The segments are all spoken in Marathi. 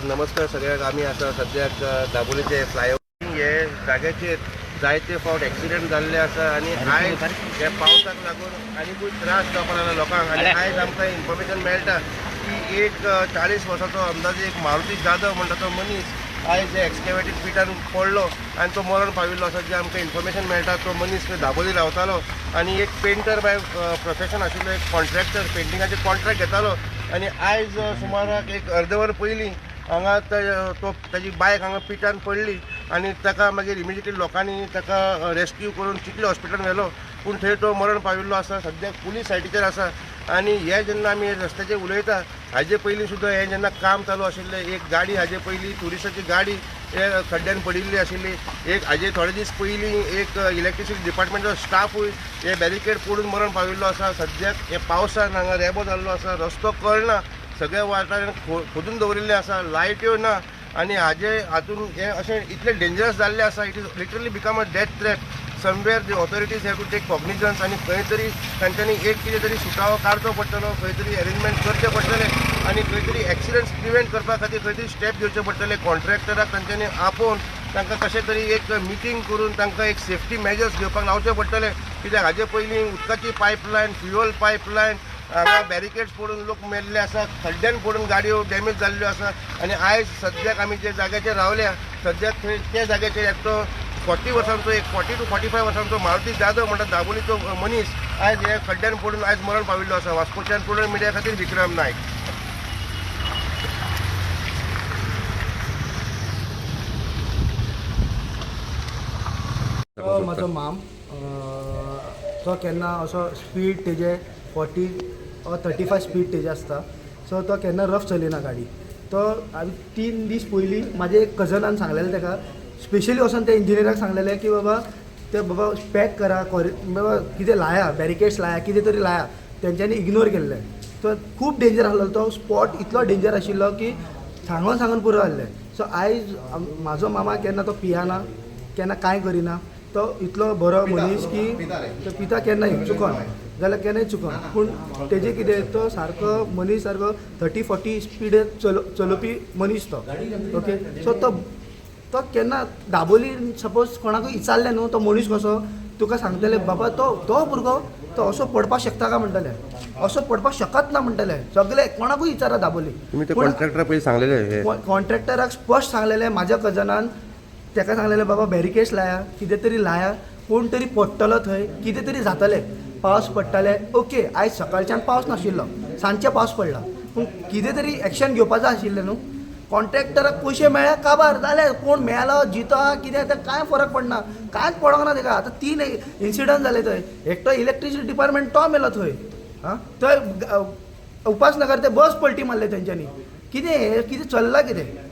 नमस्कार सगळ्यांक. आम्ही आता सद्याक दाबोलीचे फ्लायओव्हर हे जाग्याचेर जायते फावट एक्सिडेंट जाल्ले आसा आनी आयज हे पावसाक लागून आनीकूय त्रास जावपाक लागला लोकांक. आनी आयज आमकां इन्फॉर्मेशन मेळटा की एक 40 वर्साचो अंदाजे एक मारुती जाधव म्हणटा तो मनीस आयज एक्सकेवेटेड पिटान पडलो आनी तो मरण पाविल्लो आसा. जे आमकां इन्फॉर्मेशन मेळटा तो मनीस दाबोली रावतालो आनी एक पेंटर बाय प्रोफेशन आशिल्लो, एक कॉन्ट्रॅक्टर, पेंटिंगाचे कॉन्ट्रॅक्ट घेतालो. आनी आयज सुमाराक एक अर्दवर पयलीं हांगा तो ताजी बायक हांगा पिटान पडली आनी ताका मागीर इमिजिएटली लोकांनी ताका रेस्क्यू करून चिखली हॉस्पिटलान व्हेलो, पूण थंय तो मरण पाविल्लो आसा. सद्याक पुलीस सायटीचेर आसा. आनी हे जेन्ना आमी रस्त्याचेर उलयता हाजे पयलीं सुद्दां हे जेन्ना काम चालू आशिल्लें, एक गाडी हाजे पयलीं ट्युरिस्टाची गाडी हे खड्ड्यान पडिल्ली आशिल्ली. एक हाजे थोडे दीस पयलीं एक इलेक्ट्रिसिटी डिपार्टमेंटाचो स्टाफूय हे बॅरिकेड पडून मरण पाविल्लो आसा. सद्याक हे पावसान हांगा रेबो जाल्लो आसा, रस्तो कळना, सगळ्या वाठारान खोदून दवरिल्ले आसा, लायट्यो ना आनी हाजे हातून हे अशें इतले डेंजरस जाल्ले आसा. It is literally become a death threat. Somewhere the authorities have to take cognizance आनी खंय तरी तांच्यांनी एक कितें तरी सुटावो काडचो पडटलो, खंय तरी अरेंजमेंट करचें पडटलें आनी खंय तरी एक्सिडंट्स प्रिवेंट करपा खातीर खंय तरी स्टेप घेवचे पडटले. कॉन्ट्रॅक्टराक तांच्यांनी आपोवन तांकां कशें तरी एक मिटींग करून तांकां एक सेफ्टी मेजर्स घेवपाक लावचे पडटले. कित्याक हाजे पयलीं उदकाची पायपलायन, फ्युअल पायपलायन, हांगा बॅरिकेड्स पडून लोक मेल्ले आसा, खड्ड्यान पडून गाडयो डॅमेज जाल्ल्यो आसा. आनी आयज सद्याक आमी जे जाग्याचेर रावल्या सद्याक थंय ते जाग्याचेर एकटो 40 वर्सांचो, एक 40 to 45 वर्सांचो मारुती जाधव म्हणटा दाबोलीचो मनीस आयज हे खड्ड्यान पडून आयज मरण पाविल्लो आसा. वास्कोच्यान प्रुडंट मिडिया खातीर विक्रम नायक. म्हजो माम तो केन्ना असो स्पीड तेजे 40 or 35 स्पीड तेजे आसता. सो तो केन्ना रफ चलयना गाडी. तो हांवें 3 दीस पयलीं म्हाजे एक कजनान सांगलेलें ताका, स्पेशली वचून ते इंजिनियराक सांगलेलें की बाबा पॅक करा, बाबा कितें लाया, बॅरिकेड्स लाया, कितें तरी लाया. तेंच्यांनी इग्नोर केल्लें. तो खूब डेंजर आसलो. तो स्पॉट इतलो डेंजर आशिल्लो की सांगून पुरो जाल्लें. सो आयज म्हाजो मामा केन्ना तो पियाना, केन्ना कांय करिना. तो इतलो बरो मनीस की तो पिता केन्नाय चुकोन जाल्यार केन्नाय चुकोन, पूण तेजें कितें तो सारको मनीस, सारको 30-40 स्पीड चलोवपी मनीस तो. ओके. सो तो केन्ना दाबोली सपोज कोणाकूय विचारलें न्हू तो मनीस कसो, तुका सांगतले बाबा तो भुरगो तो असो पडपाक शकता का म्हणटले, असो पडपाक शकत ना म्हणटले. सगळे कोणाकूय विचारा दाबोली. कॉन्ट्रॅक्टरा पयलीं सांगलेले, कॉन्ट्रॅक्टराक स्पश्ट सांगलेलें, म्हाज्या कजनान ताका सांगलेलें बाबा बॅरिकेड्स लाया, कितें तरी लाया, कोण तरी पडटलो थंय, कितें तरी जातलें, पावस पडटले. ओके, आयज सकाळच्यान पावस नाशिल्लो, सांजचे पावस पडला, पूण कितें तरी एक्शन घेवपाचें आशिल्लें न्हू. कॉन्ट्रॅक्टराक पयशे मेळ्ळे काबार जाले, कोण मेलो जितो कितें तें कांय फरक पडना, कांयच पडोंक ना ताका. आतां 3 इन्सिडंट जाले थंय. एकटो इलेक्ट्रिसिटी डिपार्टमेंट तो मेलो थंय. थंय उपासनगर ते बस पलटी मारले तेंच्यांनी. कितें चल्लां कितें?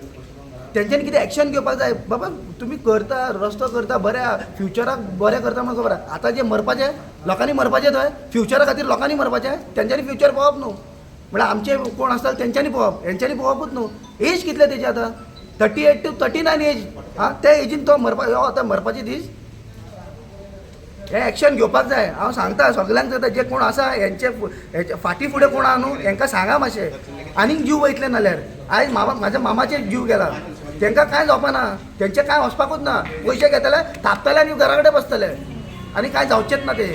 तेंच्यांनी कितें एक्शन घेवपाक जाय. बाबा तुमी करता, रस्तो करता, बरें फ्युचराक बरें करता म्हणून खबर आहा. आतां जे मरपाचें, लोकांनी मरपाचें थंय, फ्युचरा खातीर लोकांनी मरपाचें, तेंच्यांनी फ्युचर पळोवप न्हू. म्हळ्यार आमचे कोण आसता तेंच्यांनी पळोवप, हेंच्यांनी पळोवपूच न्हू. एज कितले तेजे आतां? 38 to 39 एज. त्या एजीन तो आतां मरपाचे दीस. हे एक्शन घेवपाक जाय. हांव सांगता सगल्यांक सांगता, जे कोण आसा हेंचे फाटीं फुडें कोण आहा न्हू, हेंकां सांगा मातशें. आनीक जीव वयतले नाल्यार. आयज म्हाज्या मामाचेर जीव गेला, तांकां कांय जावपाना, तेंचे कांय वचपाकूच ना. पयशे घेतले, थापतले आनी घरा कडेन बसतले, आनी कांय जावचेच ना ते.